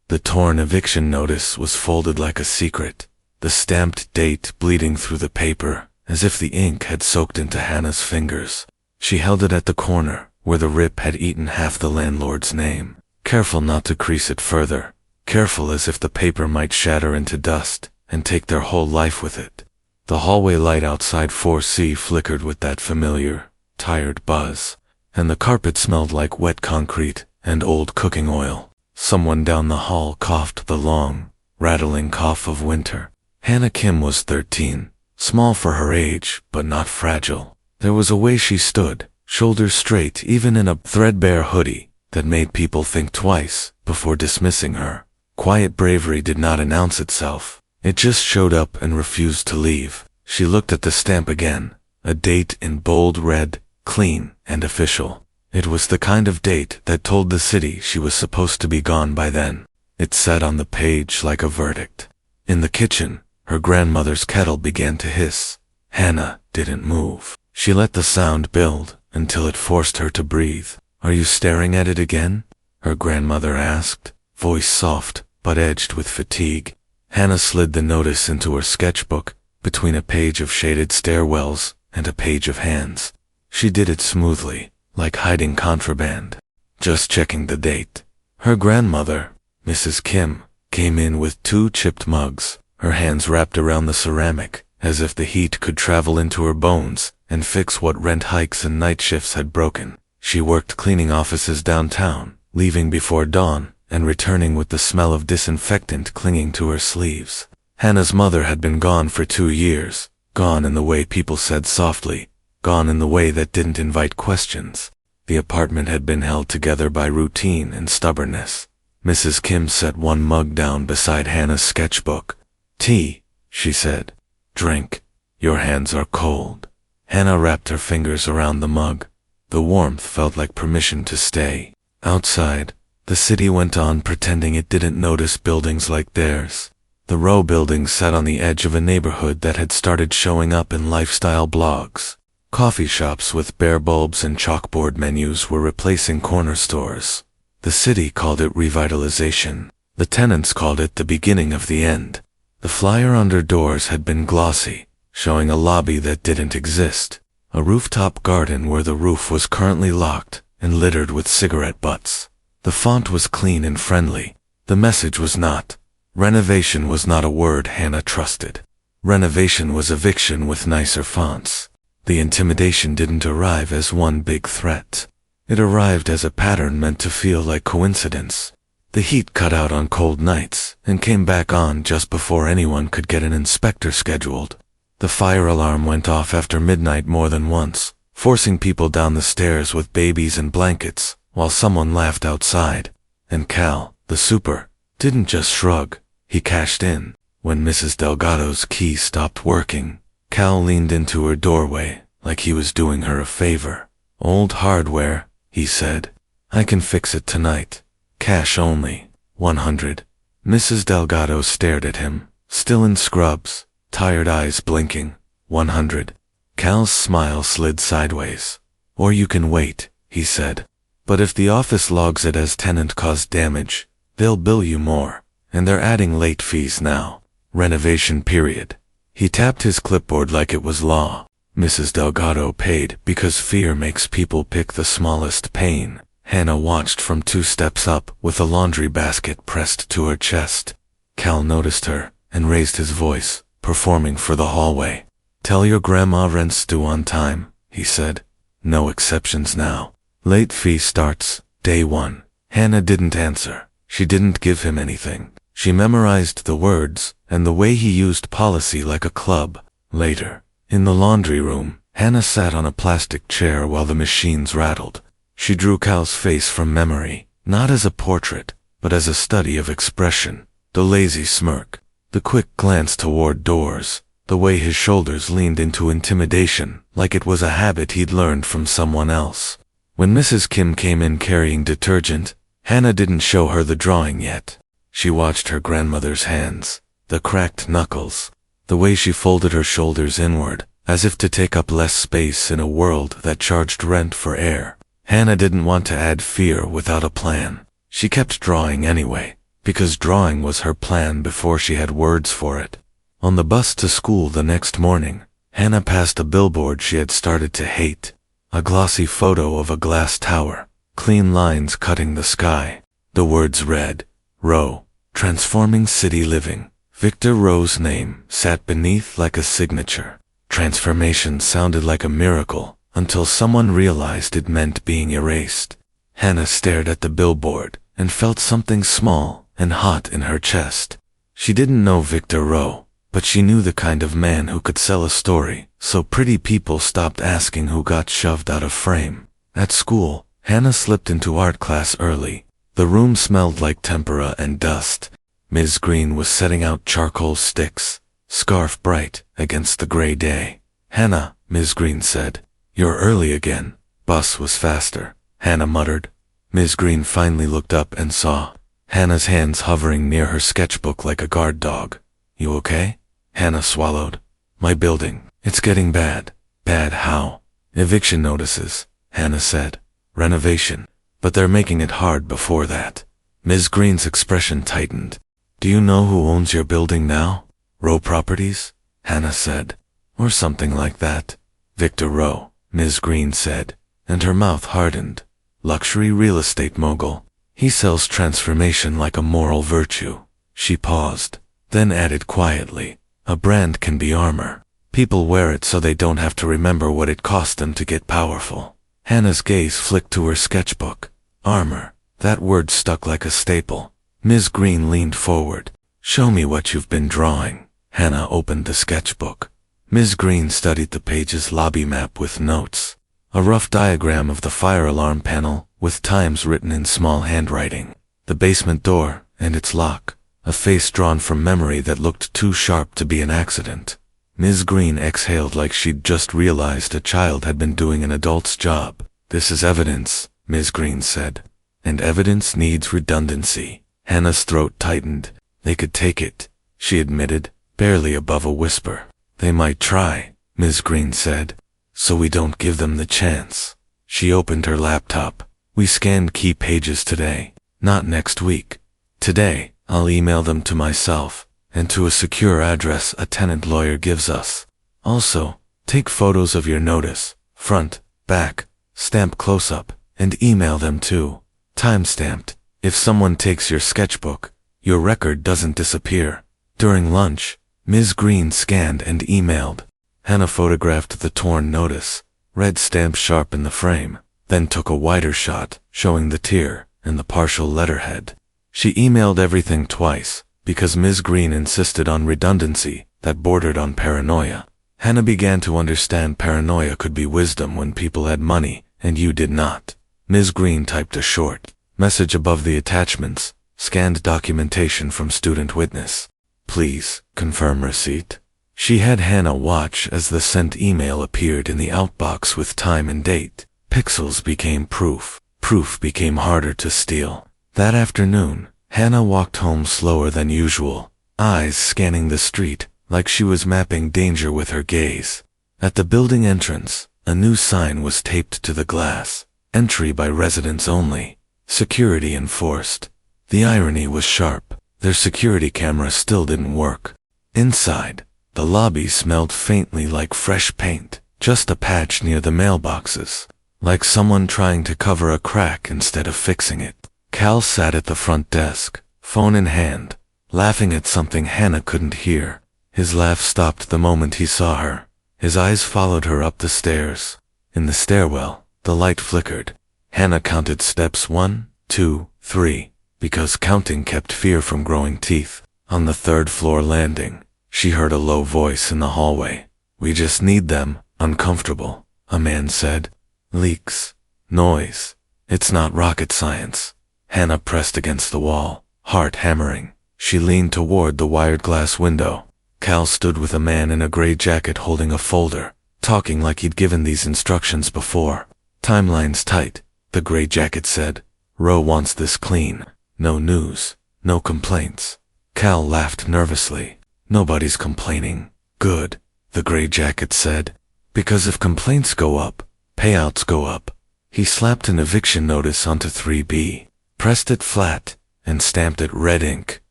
The torn eviction notice was folded like a secret, the stamped date bleeding through the paper, as if the ink had soaked into Hana's fingers. She held it at the corner, where the rip had eaten half the landlord's name, careful not to crease it further, careful as if the paper might shatter into dust and take their whole life with it. The hallway light outside 4C flickered with that familiar, tired buzz, and the carpet smelled like wet concrete and old cooking oil. Someone down the hall coughed the long, rattling cough of winter. Hana Kim was 13, small for her age, but not fragile. There was a way she stood, shoulders straight even in a threadbare hoodie, that made people think twice before dismissing her. Quiet bravery did not announce itself. It just showed up and refused to leave. She looked at the stamp again, a date in bold red, clean and official. It was the kind of date that told the city she was supposed to be gone by then. It sat on the page like a verdict. In the kitchen, her grandmother's kettle began to hiss. Hana didn't move. She let the sound build until it forced her to breathe. "Are you staring at it again?" her grandmother asked, voice soft but edged with fatigue. Hana slid the notice into her sketchbook, between a page of shaded stairwells and a page of hands. She did it smoothly, like hiding contraband. Just checking the date. Her grandmother, Mrs. Kim, came in with 2 chipped mugs, her hands wrapped around the ceramic, as if the heat could travel into her bones and fix what rent hikes and night shifts had broken. She worked cleaning offices downtown, leaving before dawn and returning with the smell of disinfectant clinging to her sleeves. Hana's mother had been gone for 2 years, gone in the way people said softly, gone in the way that didn't invite questions. The apartment had been held together by routine and stubbornness. Mrs. Kim set one mug down beside Hana's sketchbook. "Tea," she said. "Drink. Your hands are cold." Hana wrapped her fingers around the mug. The warmth felt like permission to stay. Outside, the city went on pretending it didn't notice buildings like theirs. The row buildings sat on the edge of a neighborhood that had started showing up in lifestyle blogs. Coffee shops with bare bulbs and chalkboard menus were replacing corner stores. The city called it revitalization. The tenants called it the beginning of the end. The flyer under doors had been glossy, showing a lobby that didn't exist, a rooftop garden where the roof was currently locked and littered with cigarette butts. The font was clean and friendly. The message was not. Renovation was not a word Hana trusted. Renovation was eviction with nicer fonts. The intimidation didn't arrive as one big threat. It arrived as a pattern meant to feel like coincidence. The heat cut out on cold nights and came back on just before anyone could get an inspector scheduled. The fire alarm went off after midnight more than once, forcing people down the stairs with babies and blankets, while someone laughed outside. And Cal, the super, didn't just shrug, he cashed in. When Mrs. Delgado's key stopped working, Cal leaned into her doorway like he was doing her a favor. "Old hardware," he said. "I can fix it tonight. Cash only. 100. Mrs. Delgado stared at him, still in scrubs, tired eyes blinking. 100. Cal's smile slid sideways. "Or you can wait," he said. "But if the office logs it as tenant-caused damage, they'll bill you more, and they're adding late fees now. Renovation period." He tapped his clipboard like it was law. Mrs. Delgado paid because fear makes people pick the smallest pain. Hana watched from 2 steps up with a laundry basket pressed to her chest. Cal noticed her and raised his voice, performing for the hallway. "Tell your grandma rent's due on time," he said. "No exceptions now. Late fee starts day 1. Hana didn't answer. She didn't give him anything. She memorized the words and the way he used policy like a club. Later, in the laundry room, Hana sat on a plastic chair while the machines rattled. She drew Cal's face from memory, not as a portrait, but as a study of expression. The lazy smirk, the quick glance toward doors, the way his shoulders leaned into intimidation, like it was a habit he'd learned from someone else. When Mrs. Kim came in carrying detergent, Hana didn't show her the drawing yet. She watched her grandmother's hands, the cracked knuckles, the way she folded her shoulders inward, as if to take up less space in a world that charged rent for air. Hana didn't want to add fear without a plan. She kept drawing anyway, because drawing was her plan before she had words for it. On the bus to school the next morning, Hana passed a billboard she had started to hate. A glossy photo of a glass tower, clean lines cutting the sky. The words read, Rowe, Transforming City Living. Victor Rowe's name sat beneath like a signature. Transformation sounded like a miracle until someone realized it meant being erased. Hana stared at the billboard and felt something small and hot in her chest. She didn't know Victor Rowe, but she knew the kind of man who could sell a story, so pretty people stopped asking who got shoved out of frame. At school, Hana slipped into art class early. The room smelled like tempera and dust. Ms. Green was setting out charcoal sticks, scarf bright against the gray day. Hana, Ms. Green said, "You're early again." Bus was faster, Hana muttered. Ms. Green finally looked up and saw Hana's hands hovering near her sketchbook like a guard dog. "You okay?" Hana swallowed. "My building. It's getting bad." "Bad how?" "Eviction notices," Hana said. "Renovation. But they're making it hard before that." Ms. Green's expression tightened. "Do you know who owns your building now?" "Rowe Properties," Hana said. "Or something like that." "Victor Rowe," Ms. Green said, and her mouth hardened. "Luxury real estate mogul. He sells transformation like a moral virtue." She paused, then added quietly, "A brand can be armor. People wear it so they don't have to remember what it cost them to get powerful." Hana's gaze flicked to her sketchbook. Armor. That word stuck like a staple. Ms. Green leaned forward. "Show me what you've been drawing." Hana opened the sketchbook. Ms. Green studied the page's lobby map with notes. A rough diagram of the fire alarm panel, with times written in small handwriting. The basement door, and its lock. A face drawn from memory that looked too sharp to be an accident. Ms. Green exhaled like she'd just realized a child had been doing an adult's job. "This is evidence," Ms. Green said. "And evidence needs redundancy." Hana's throat tightened. "They could take it," she admitted, barely above a whisper. "They might try," Ms. Green said. "So we don't give them the chance." She opened her laptop. "We scanned key pages today, not next week. Today, I'll email them to myself, and to a secure address a tenant lawyer gives us. Also, take photos of your notice, front, back, stamp close-up, and email them too. Time-stamped. If someone takes your sketchbook, your record doesn't disappear." During lunch, Ms. Green scanned and emailed. Hana photographed the torn notice, red stamp sharp in the frame, then took a wider shot, showing the tear and the partial letterhead. She emailed everything twice, because Ms. Green insisted on redundancy that bordered on paranoia. Hana began to understand paranoia could be wisdom when people had money, and you did not. Ms. Green typed a short message above the attachments, scanned documentation from student witness. "Please, confirm receipt." She had Hana watch as the sent email appeared in the outbox with time and date. Pixels became proof. Proof became harder to steal. That afternoon, Hana walked home slower than usual, eyes scanning the street like she was mapping danger with her gaze. At the building entrance, a new sign was taped to the glass. Entry by residents only. Security enforced. The irony was sharp. Their security camera still didn't work. Inside, the lobby smelled faintly like fresh paint, just a patch near the mailboxes, like someone trying to cover a crack instead of fixing it. Cal sat at the front desk, phone in hand, laughing at something Hana couldn't hear. His laugh stopped the moment he saw her. His eyes followed her up the stairs. In the stairwell, the light flickered. Hana counted steps 1, 2, 3, because counting kept fear from growing teeth. On the third-floor landing, she heard a low voice in the hallway. "We just need them." "Uncomfortable," a man said. "Leaks. Noise. It's not rocket science." Hana pressed against the wall, heart hammering. She leaned toward the wired glass window. Cal stood with a man in a gray jacket holding a folder, talking like he'd given these instructions before. "Timeline's tight," the gray jacket said. "Rowe wants this clean. No news. No complaints." Cal laughed nervously. "Nobody's complaining." "Good," the gray jacket said. "Because if complaints go up, payouts go up." He slapped an eviction notice onto 3B, pressed it flat, and stamped it red ink,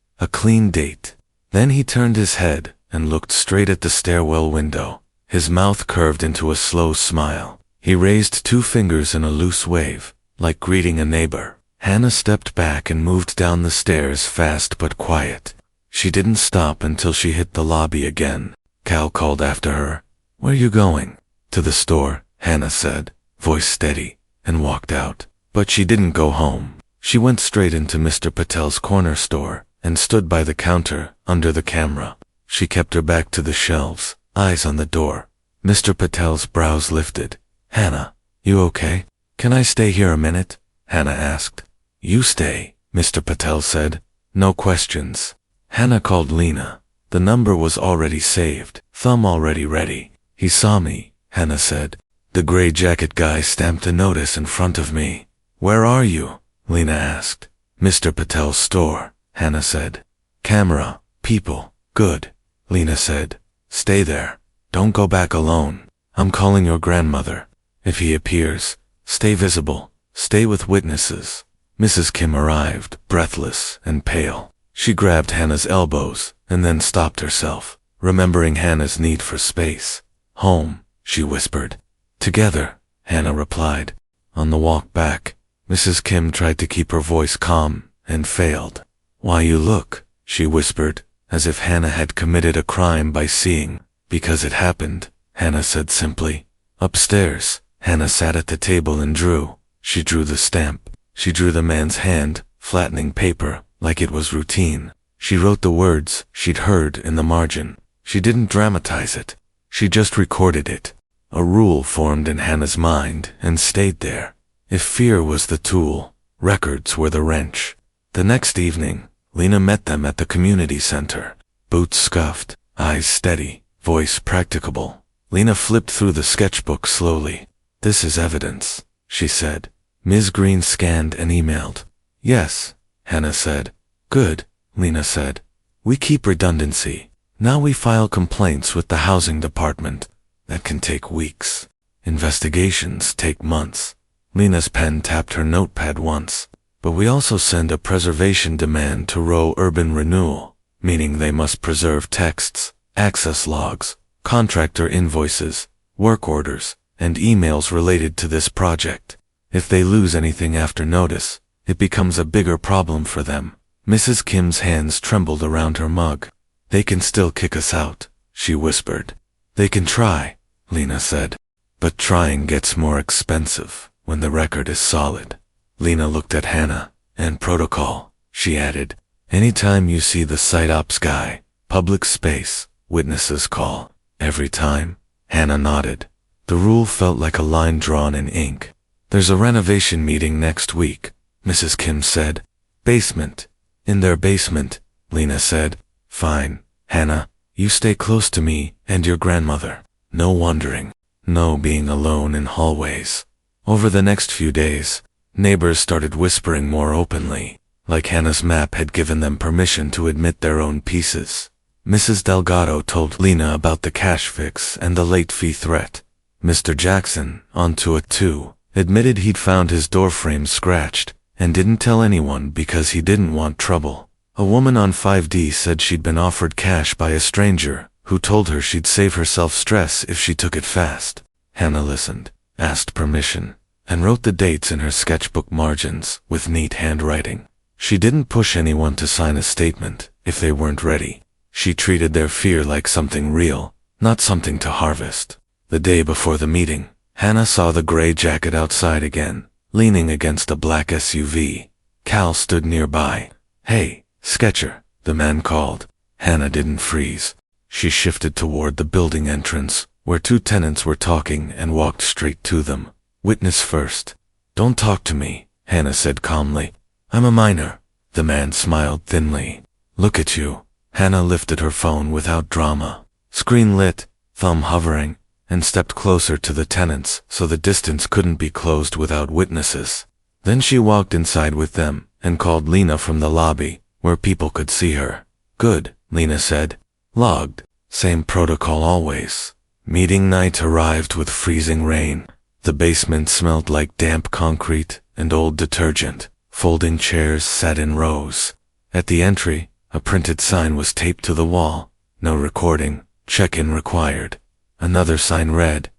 a clean date. Then he turned his head and looked straight at the stairwell window. His mouth curved into a slow smile. He raised 2 fingers in a loose wave, like greeting a neighbor. Hana stepped back and moved down the stairs fast but quiet. She didn't stop until she hit the lobby again. Cal called after her. "Where you going?" "To the store," Hana said, voice steady, and walked out. But she didn't go home. She went straight into Mr. Patel's corner store and stood by the counter under the camera. She kept her back to the shelves, eyes on the door. Mr. Patel's brows lifted. "Hana, you okay? Can I stay here a minute?" Hana asked. "You stay," Mr. Patel said. "No questions." Hana called Lena. The number was already saved, thumb already ready. "He saw me," Hana said. "The gray jacket guy stamped a notice in front of me." "Where are you?" Lena asked. "Mr. Patel's store," Hana said. "Camera, people, good," Lena said. "Stay there. Don't go back alone. I'm calling your grandmother. If he appears, stay visible, stay with witnesses." Mrs. Kim arrived, breathless and pale. She grabbed Hana's elbows and then stopped herself, remembering Hana's need for space. "Home," she whispered. "Together," Hana replied. On the walk back, Mrs. Kim tried to keep her voice calm and failed. "Why you look," she whispered, as if Hana had committed a crime by seeing. "Because it happened," Hana said simply. Upstairs, Hana sat at the table and drew. She drew the stamp. She drew the man's hand, flattening paper, like it was routine. She wrote the words she'd heard in the margin. She didn't dramatize it. She just recorded it. A rule formed in Hana's mind and stayed there. If fear was the tool, records were the wrench. The next evening, Lena met them at the community center. Boots scuffed, eyes steady, voice practicable. Lena flipped through the sketchbook slowly. "This is evidence," she said. Ms. Green scanned and emailed. "Yes," Hana said. "Good," Lena said. "We keep redundancy. Now we file complaints with the housing department. That can take weeks. Investigations take months." Lena's pen tapped her notepad once. "But we also send a preservation demand to Row Urban Renewal, meaning they must preserve texts, access logs, contractor invoices, work orders, and emails related to this project. If they lose anything after notice, it becomes a bigger problem for them." Mrs. Kim's hands trembled around her mug. "They can still kick us out," she whispered. "They can try," Lena said. "But trying gets more expensive when the record is solid." Lena looked at Hana. "And protocol," she added. "Anytime you see the site ops guy, public space, witnesses call." "Every time?" Hana nodded. The rule felt like a line drawn in ink. "There's a renovation meeting next week," Mrs. Kim said. "Basement." "In their basement," Lena said. "Fine, Hana, you stay close to me and your grandmother. No wandering. No being alone in hallways." Over the next few days, neighbors started whispering more openly, like Hana's map had given them permission to admit their own pieces. Mrs. Delgado told Lena about the cash fix and the late fee threat. Mr. Jackson, onto it too, admitted he'd found his door frame scratched and didn't tell anyone because he didn't want trouble. A woman on 5D said she'd been offered cash by a stranger who told her she'd save herself stress if she took it fast. Hana listened, asked permission, and wrote the dates in her sketchbook margins with neat handwriting. She didn't push anyone to sign a statement if they weren't ready. She treated their fear like something real, not something to harvest. The day before the meeting, Hana saw the gray jacket outside again, leaning against a black SUV. Cal stood nearby. "Hey, Sketcher," the man called. Hana didn't freeze. She shifted toward the building entrance, where 2 tenants were talking, and walked straight to them. "Witness first." "Don't talk to me," Hana said calmly. "I'm a minor." The man smiled thinly. "Look at you." Hana lifted her phone without drama. Screen lit, thumb hovering, and stepped closer to the tenants so the distance couldn't be closed without witnesses. Then she walked inside with them and called Lena from the lobby, where people could see her. "Good," Lena said. "Logged. Same protocol always." Meeting night arrived with freezing rain. The basement smelled like damp concrete and old detergent. Folding chairs sat in rows. At the entry, a printed sign was taped to the wall. No recording, check-in required. Another sign read,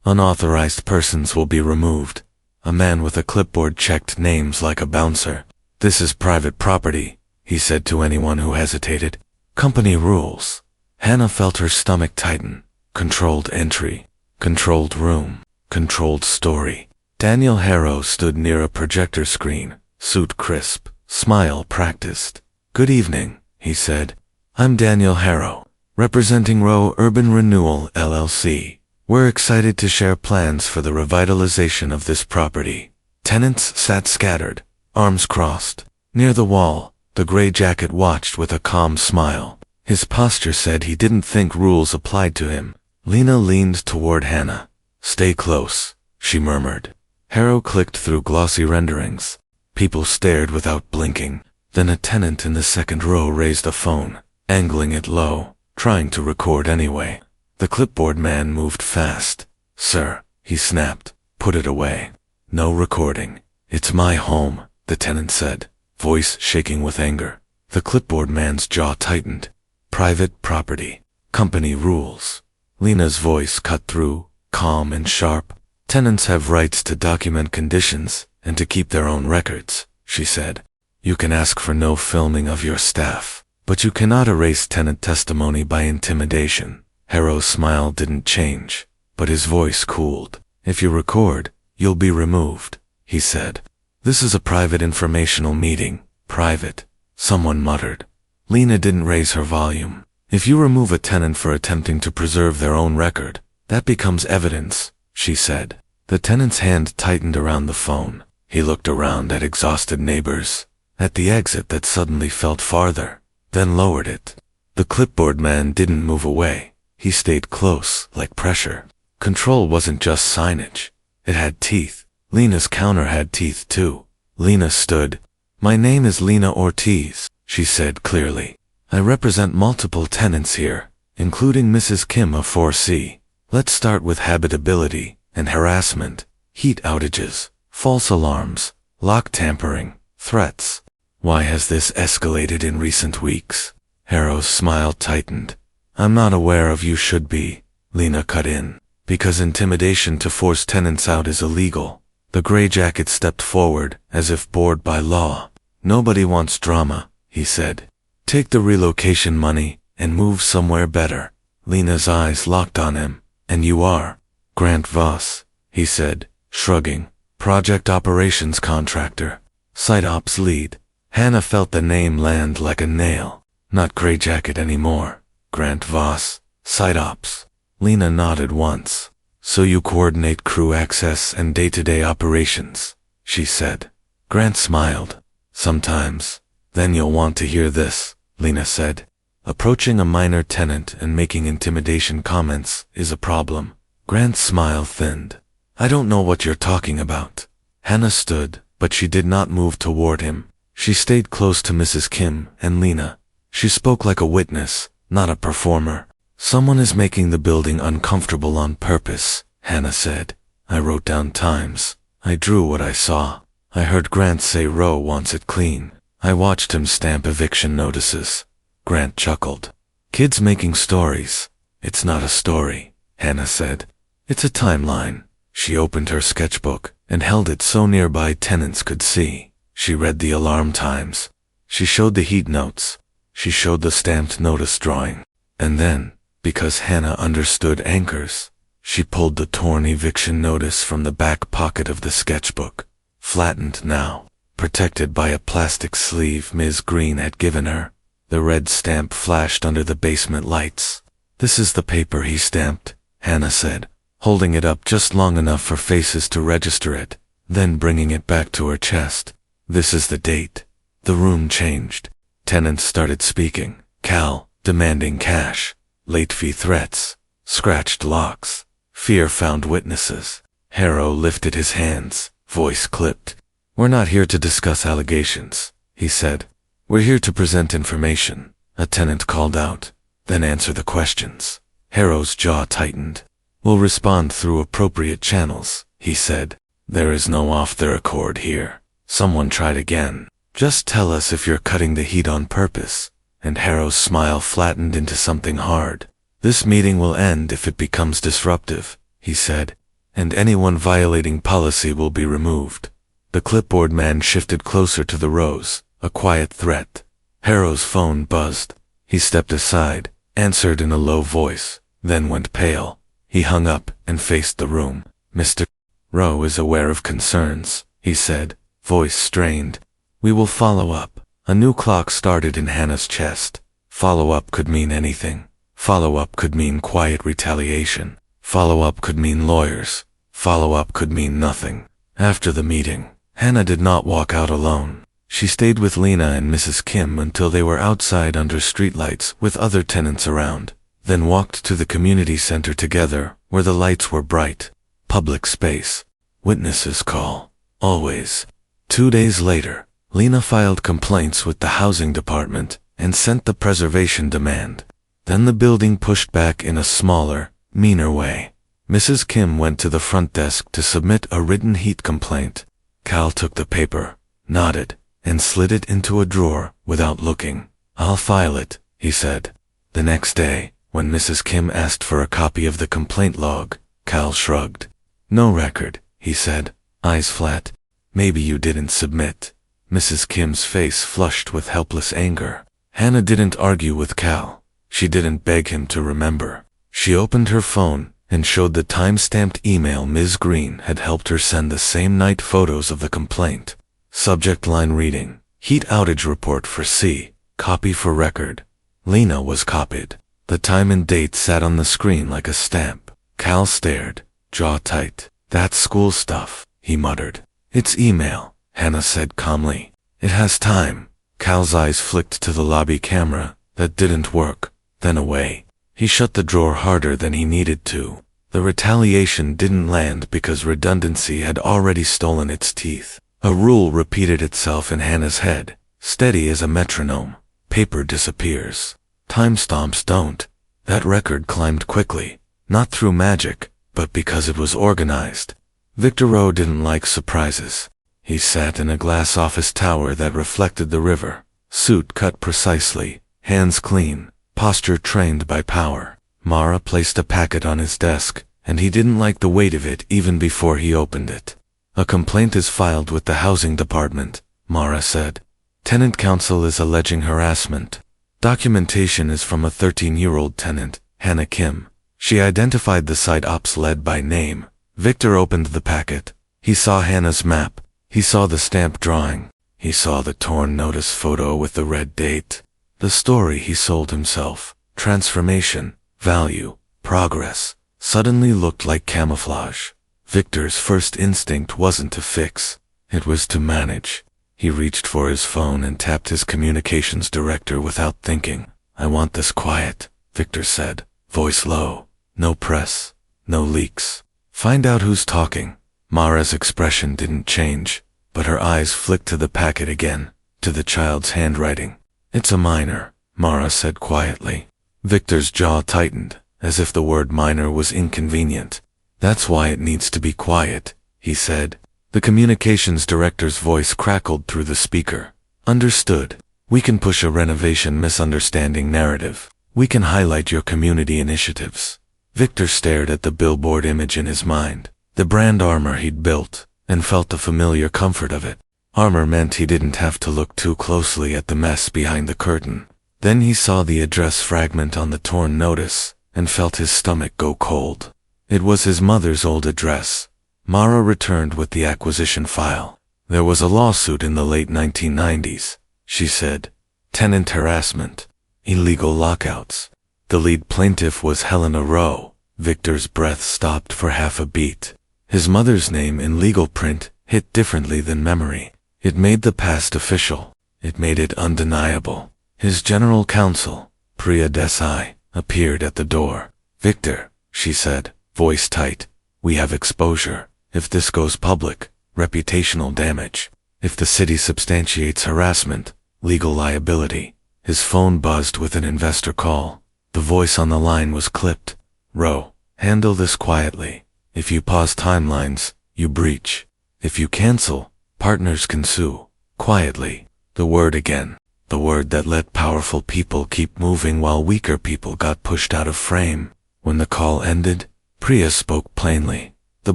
unauthorized persons will be removed. A man with a clipboard checked names like a bouncer. This is private property, he said to anyone who hesitated. Company rules. Hana felt her stomach tighten. Controlled entry, controlled room, controlled story. Daniel Harrow stood near a projector screen, suit crisp, smile practiced. Good evening, he said. I'm Daniel Harrow, representing Row Urban Renewal LLC. We're excited to share plans for the revitalization of this property. Tenants sat scattered, arms crossed. Near the wall, the gray jacket watched with a calm smile. His posture said he didn't think rules applied to him. Lena leaned toward Hana. Stay close, she murmured. Harrow clicked through glossy renderings. People stared without blinking. Then a tenant in the second row raised a phone, angling it low, trying to record anyway. The clipboard man moved fast. Sir, he snapped, put it away. No recording. It's my home, the tenant said, voice shaking with anger. The clipboard man's jaw tightened. Private property. Company rules. Lena's voice cut through, calm and sharp. Tenants have rights to document conditions and to keep their own records, she said. You can ask for no filming of your staff, but you cannot erase tenant testimony by intimidation. Harrow's smile didn't change, but his voice cooled. If you record, you'll be removed, he said. This is a private informational meeting. Private, someone muttered. Lena didn't raise her volume. If you remove a tenant for attempting to preserve their own record, that becomes evidence, she said. The tenant's hand tightened around the phone. He looked around at exhausted neighbors, at the exit that suddenly felt farther, then lowered it. The clipboard man didn't move away. He stayed close, like pressure. Control wasn't just signage. It had teeth. Lena's counter had teeth too. Lena stood. My name is Lena Ortiz, she said clearly. I represent multiple tenants here, including Mrs. Kim of 4C. Let's start with habitability and harassment, heat outages, false alarms, lock tampering, threats. Why has this escalated in recent weeks? Harrow's smile tightened. I'm not aware of you should be, Lena cut in, because intimidation to force tenants out is illegal. The gray jacket stepped forward, as if bored by law. Nobody wants drama, he said. Take the relocation money and move somewhere better. Lena's eyes locked on him. And you are? Grant Voss, he said, shrugging. Project operations contractor. Site ops lead. Hana felt the name land like a nail. Not gray jacket anymore. Grant Voss, site ops. Lena nodded once. So you coordinate crew access and day-to-day operations, she said. Grant smiled. Sometimes. Then you'll want to hear this, Lena said. Approaching a minor tenant and making intimidation comments is a problem. Grant's smile thinned. I don't know what you're talking about. Hana stood, but she did not move toward him. She stayed close to Mrs. Kim and Lena. She spoke like a witness, not a performer. Someone is making the building uncomfortable on purpose, Hana said. I wrote down times. I drew what I saw. I heard Grant say Row wants it clean. I watched him stamp eviction notices. Grant chuckled. Kids making stories. It's not a story, Hana said. It's a timeline. She opened her sketchbook and held it so nearby tenants could see. She read the alarm times. She showed the heat notes. She showed the stamped notice drawing. And then, because Hana understood anchors, she pulled the torn eviction notice from the back pocket of the sketchbook. Flattened now, protected by a plastic sleeve Ms. Green had given her. The red stamp flashed under the basement lights. This is the paper he stamped, Hana said, holding it up just long enough for faces to register it, then bringing it back to her chest. This is the date. The room changed. Tenants started speaking. Cal, demanding cash. Late fee threats. Scratched locks. Fear found witnesses. Harrow lifted his hands, voice clipped. We're not here to discuss allegations, he said. We're here to present information, a tenant called out. Then answer the questions. Harrow's jaw tightened. We'll respond through appropriate channels, he said. There is no off-the-record here. Someone tried again. Just tell us if you're cutting the heat on purpose. And Harrow's smile flattened into something hard. This meeting will end if it becomes disruptive, he said, and anyone violating policy will be removed. The clipboard man shifted closer to the rows, a quiet threat. Harrow's phone buzzed. He stepped aside, answered in a low voice, then went pale. He hung up and faced the room. Mr. Rowe is aware of concerns, he said, voice strained. We will follow up. A new clock started in Hana's chest. Follow-up could mean anything. Follow-up could mean quiet retaliation. Follow-up could mean lawyers. Follow-up could mean nothing. After the meeting, Hana did not walk out alone. She stayed with Lena and Mrs. Kim until they were outside under streetlights with other tenants around, then walked to the community center together where the lights were bright. Public space. Witnesses call. Always. 2 days later, Lena filed complaints with the housing department and sent the preservation demand. Then the building pushed back in a smaller, meaner way. Mrs. Kim went to the front desk to submit a written heat complaint. Cal took the paper, nodded, and slid it into a drawer without looking. I'll file it, he said. The next day, when Mrs. Kim asked for a copy of the complaint log, Cal shrugged. No record, he said, eyes flat. Maybe you didn't submit. Mrs. Kim's face flushed with helpless anger. Hana didn't argue with Cal. She didn't beg him to remember. She opened her phone and showed the time-stamped email Ms. Green had helped her send the same night photos of the complaint. Subject line reading, heat outage report for C, copy for record. Lena was copied. The time and date sat on the screen like a stamp. Cal stared, jaw tight. That's school stuff, he muttered. It's email, Hana said calmly. It has time. Cal's eyes flicked to the lobby camera. That didn't work. Then away. He shut the drawer harder than he needed to. The retaliation didn't land because redundancy had already stolen its teeth. A rule repeated itself in Hana's head, steady as a metronome. Paper disappears. Timestamps don't. That record climbed quickly, not through magic, but because it was organized. Victor Rowe didn't like surprises. He sat in a glass office tower that reflected the river, suit cut precisely, hands clean, posture trained by power. Mara placed a packet on his desk, and he didn't like the weight of it even before he opened it. A complaint is filed with the housing department, Mara said. Tenant council is alleging harassment. Documentation is from a 13-year-old tenant, Hana Kim. She identified the site ops led by name. Victor opened the packet. He saw Hana's map. He saw the stamp drawing. He saw the torn notice photo with the red date. The story he sold himself, transformation, value, progress, suddenly looked like camouflage. Victor's first instinct wasn't to fix. It was to manage. He reached for his phone and tapped his communications director without thinking. I want this quiet, Victor said, voice low. No press. No leaks. Find out who's talking. Mara's expression didn't change, but her eyes flicked to the packet again, to the child's handwriting. It's a minor, Mara said quietly. Victor's jaw tightened, as if the word minor was inconvenient. That's why it needs to be quiet, he said. The communications director's voice crackled through the speaker. Understood. We can push a renovation misunderstanding narrative. We can highlight your community initiatives. Victor stared at the billboard image in his mind, the brand armor he'd built, and felt the familiar comfort of it. Armor meant he didn't have to look too closely at the mess behind the curtain. Then he saw the address fragment on the torn notice, and felt his stomach go cold. It was his mother's old address. Mara returned with the acquisition file. There was a lawsuit in the late 1990s, she said. Tenant harassment. Illegal lockouts. The lead plaintiff was Helena Rowe. Victor's breath stopped for half a beat. His mother's name in legal print hit differently than memory. It made the past official. It made it undeniable. His general counsel, Priya Desai, appeared at the door. Victor, she said, voice tight, we have exposure. If this goes public, reputational damage. If the city substantiates harassment, legal liability. His phone buzzed with an investor call. The voice on the line was clipped. Rowe, handle this quietly. If you pause timelines, you breach. If you cancel, Partners can sue. Quietly. The word again. The word that let powerful people keep moving while weaker people got pushed out of frame. When the call ended, Priya spoke plainly. The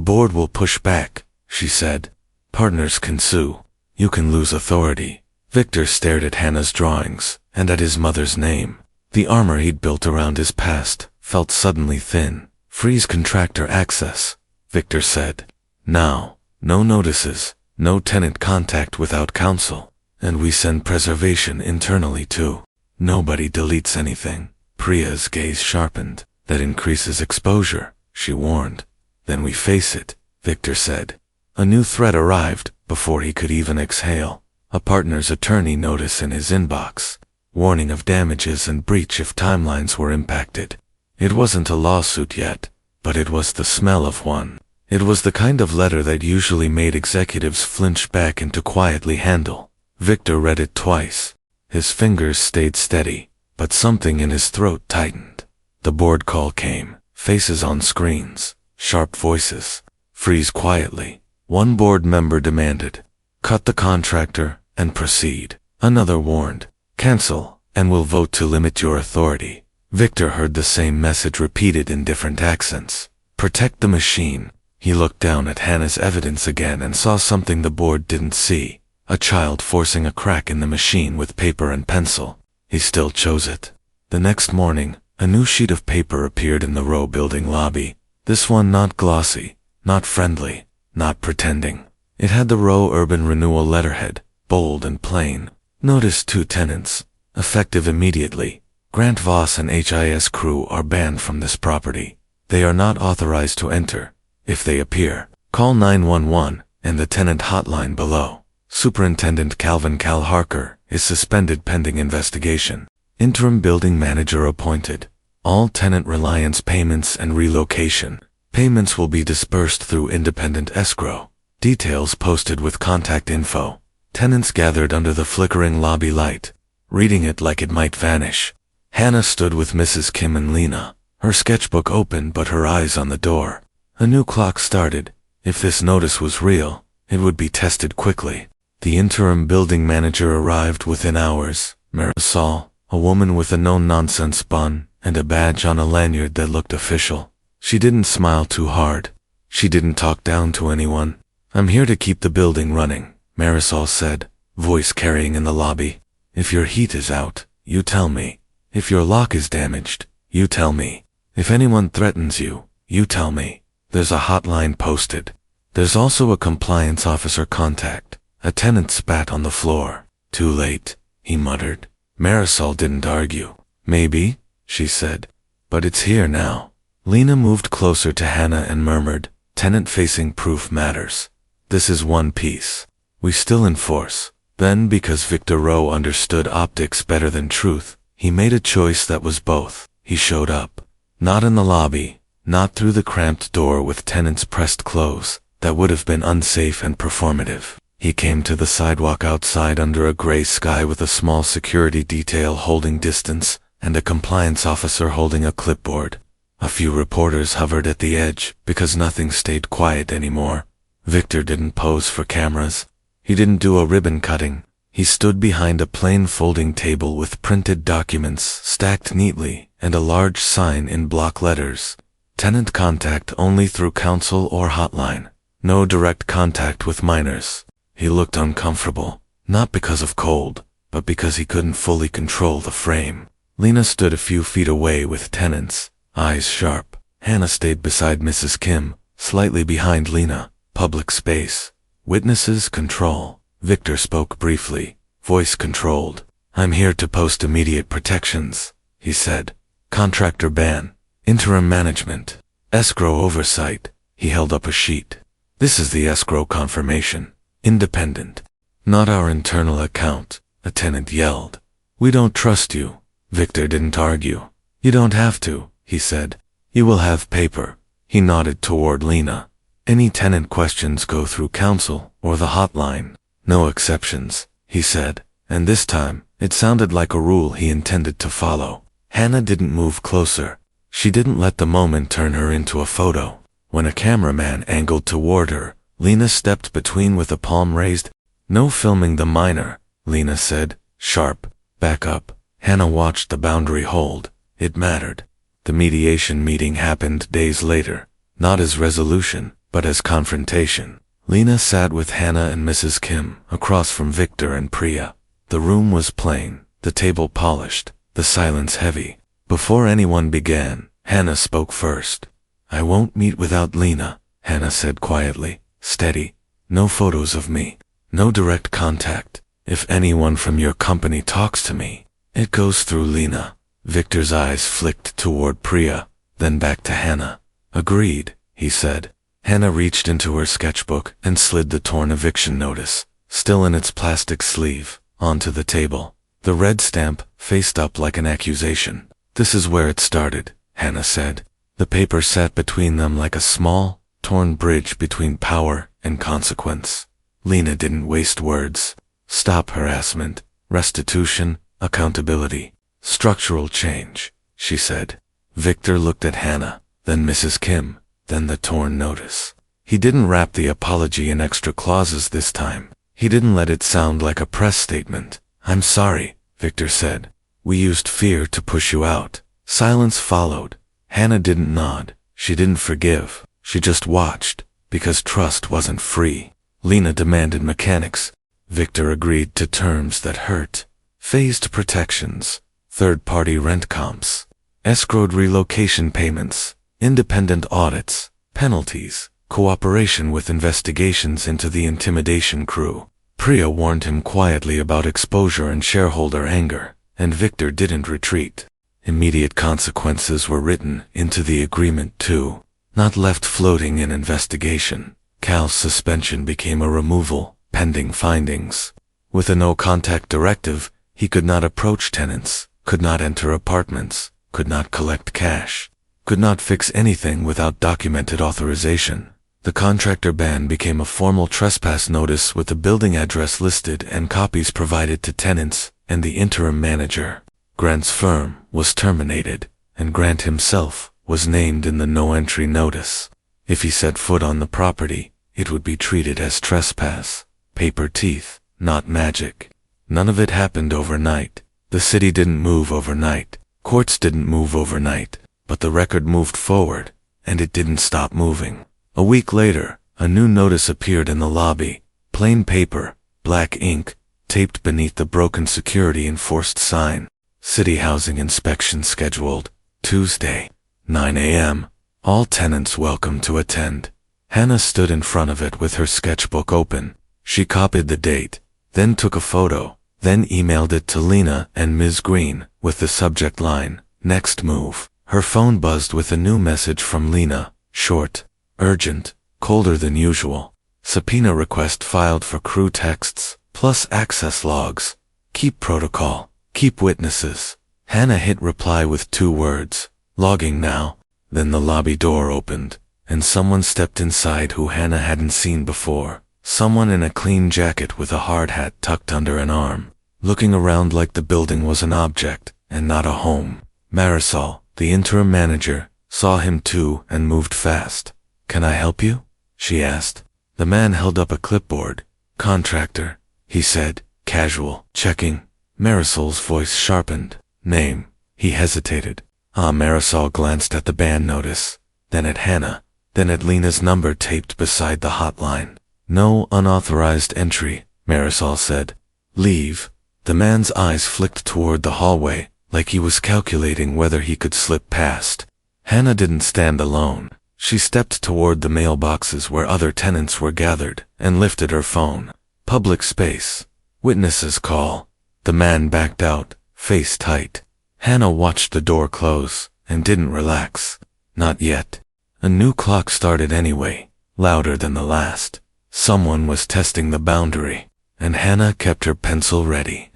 board will push back, she said. Partners can sue. You can lose authority. Victor stared at Hana's drawings, and at his mother's name. The armor he'd built around his past felt suddenly thin. Freeze contractor access, Victor said. Now, no notices, no tenant contact without counsel, and we send preservation internally too. Nobody deletes anything. Priya's gaze sharpened. That increases exposure, she warned. Then we face it, Victor said. A new threat arrived before he could even exhale. A partner's attorney notice in his inbox. Warning of damages and breach if timelines were impacted. It wasn't a lawsuit yet, but it was the smell of one. It was the kind of letter that usually made executives flinch back and to quietly handle. Victor read it twice. His fingers stayed steady, but something in his throat tightened. The board call came. Faces on screens. Sharp voices. Freeze quietly. One board member demanded, cut the contractor and proceed. Another warned, cancel, and we'll vote to limit your authority. Victor heard the same message repeated in different accents. Protect the machine. He looked down at Hana's evidence again and saw something the board didn't see. A child forcing a crack in the machine with paper and pencil. He still chose it. The next morning, a new sheet of paper appeared in the row building lobby. This one not glossy, not friendly, not pretending. It had the row urban renewal letterhead, bold and plain. Notice 2 tenants. Effective immediately. Grant Voss and HIS crew are banned from this property. They are not authorized to enter. If they appear, call 911 and the tenant hotline below. Superintendent Calvin Cal Harker is suspended pending investigation. Interim building manager appointed. All tenant reliance payments and relocation. Payments will be dispersed through independent escrow. Details posted with contact info. Tenants gathered under the flickering lobby light, reading it like it might vanish. Hana stood with Mrs. Kim and Lena, her sketchbook open but her eyes on the door. A new clock started. If this notice was real, it would be tested quickly. The interim building manager arrived within hours. Marisol, a woman with a no-nonsense bun and a badge on a lanyard that looked official. She didn't smile too hard. She didn't talk down to anyone. I'm here to keep the building running, Marisol said, voice carrying in the lobby. If your heat is out, you tell me. If your lock is damaged, you tell me. If anyone threatens you, you tell me. There's a hotline posted. There's also a compliance officer contact. A tenant spat on the floor. Too late, he muttered. Marisol didn't argue. Maybe, she said. But it's here now. Lena moved closer to Hana and murmured, tenant-facing proof matters. This is one piece. We still enforce. Then, because Victor Rowe understood optics better than truth, he made a choice that was both. He showed up. Not in the lobby, not through the cramped door with tenants pressed close. That would have been unsafe and performative. He came to the sidewalk outside under a gray sky with a small security detail holding distance and a compliance officer holding a clipboard. A few reporters hovered at the edge because nothing stayed quiet anymore. Victor didn't pose for cameras. He didn't do a ribbon cutting. He stood behind a plain folding table with printed documents stacked neatly and a large sign in block letters. Tenant contact only through counsel or hotline. No direct contact with minors. He looked uncomfortable, not because of cold, but because he couldn't fully control the frame. Lena stood a few feet away with tenants, eyes sharp. Hana stayed beside Mrs. Kim, slightly behind Lena. Public space. Witnesses control. Victor spoke briefly, voice controlled. I'm here to post immediate protections, he said. Contractor ban. Interim management. Escrow oversight. He held up a sheet. This is the escrow confirmation. Independent. Not our internal account, a tenant yelled. We don't trust you. Victor didn't argue. You don't have to, he said. You will have paper. He nodded toward Lena. Any tenant questions go through counsel or the hotline. No exceptions, he said, and this time, it sounded like a rule he intended to follow. Hana didn't move closer. She didn't let the moment turn her into a photo. When a cameraman angled toward her, Lena stepped between with a palm raised. No filming the minor, Lena said, sharp. Back up. Hana watched the boundary hold. It mattered. The mediation meeting happened days later, not as resolution, but as confrontation. Lena sat with Hana and Mrs. Kim, across from Victor and Priya. The room was plain, the table polished, the silence heavy. Before anyone began, Hana spoke first. I won't meet without Lena, Hana said quietly, steady. No photos of me. No direct contact. If anyone from your company talks to me, it goes through Lena. Victor's eyes flicked toward Priya, then back to Hana. Agreed, he said. Hana reached into her sketchbook and slid the torn eviction notice, still in its plastic sleeve, onto the table. The red stamp faced up like an accusation. This is where it started, Hana said. The paper sat between them like a small, torn bridge between power and consequence. Lena didn't waste words. Stop harassment, restitution, accountability, structural change, she said. Victor looked at Hana, then Mrs. Kim, then the torn notice. He didn't wrap the apology in extra clauses this time. He didn't let it sound like a press statement. I'm sorry, Victor said. We used fear to push you out. Silence followed. Hana didn't nod. She didn't forgive. She just watched, because trust wasn't free. Lena demanded mechanics. Victor agreed to terms that hurt. Phased protections, third-party rent comps, escrowed relocation payments, independent audits, penalties, cooperation with investigations into the intimidation crew. Priya warned him quietly about exposure and shareholder anger, and Victor didn't retreat. Immediate consequences were written into the agreement too, not left floating in investigation. Cal's suspension became a removal, pending findings. With a no-contact directive, he could not approach tenants, could not enter apartments, could not collect cash, could not fix anything without documented authorization. The contractor ban became a formal trespass notice with the building address listed and copies provided to tenants and the interim manager. Grant's firm was terminated, and Grant himself was named in the no-entry notice. If he set foot on the property, it would be treated as trespass. Paper teeth, not magic. None of it happened overnight. The city didn't move overnight. Courts didn't move overnight. But the record moved forward, and it didn't stop moving. A week later, a new notice appeared in the lobby. Plain paper, black ink, taped beneath the broken security enforced sign. City housing inspection scheduled. Tuesday, 9 a.m. All tenants welcome to attend. Hana stood in front of it with her sketchbook open. She copied the date, then took a photo, then emailed it to Lena and Ms. Green with the subject line, next move. Her phone buzzed with a new message from Lena, short, urgent, colder than usual. Subpoena request filed for crew texts, plus access logs. Keep protocol, keep witnesses. Hana hit reply with 2 words, logging now. Then the lobby door opened, and someone stepped inside who Hana hadn't seen before. Someone in a clean jacket with a hard hat tucked under an arm, looking around like the building was an object, and not a home. Marisol, the interim manager, saw him too and moved fast. Can I help you? She asked. The man held up a clipboard. Contractor, he said, casual, checking. Marisol's voice sharpened. Name. He hesitated. Marisol glanced at the ban notice, then at Hana, then at Lena's number taped beside the hotline. No unauthorized entry, Marisol said. Leave. The man's eyes flicked toward the hallway, like he was calculating whether he could slip past. Hana didn't stand alone. She stepped toward the mailboxes where other tenants were gathered, and lifted her phone. Public space. Witnesses call. The man backed out, face tight. Hana watched the door close, and didn't relax. Not yet. A new clock started anyway, louder than the last. Someone was testing the boundary, and Hana kept her pencil ready.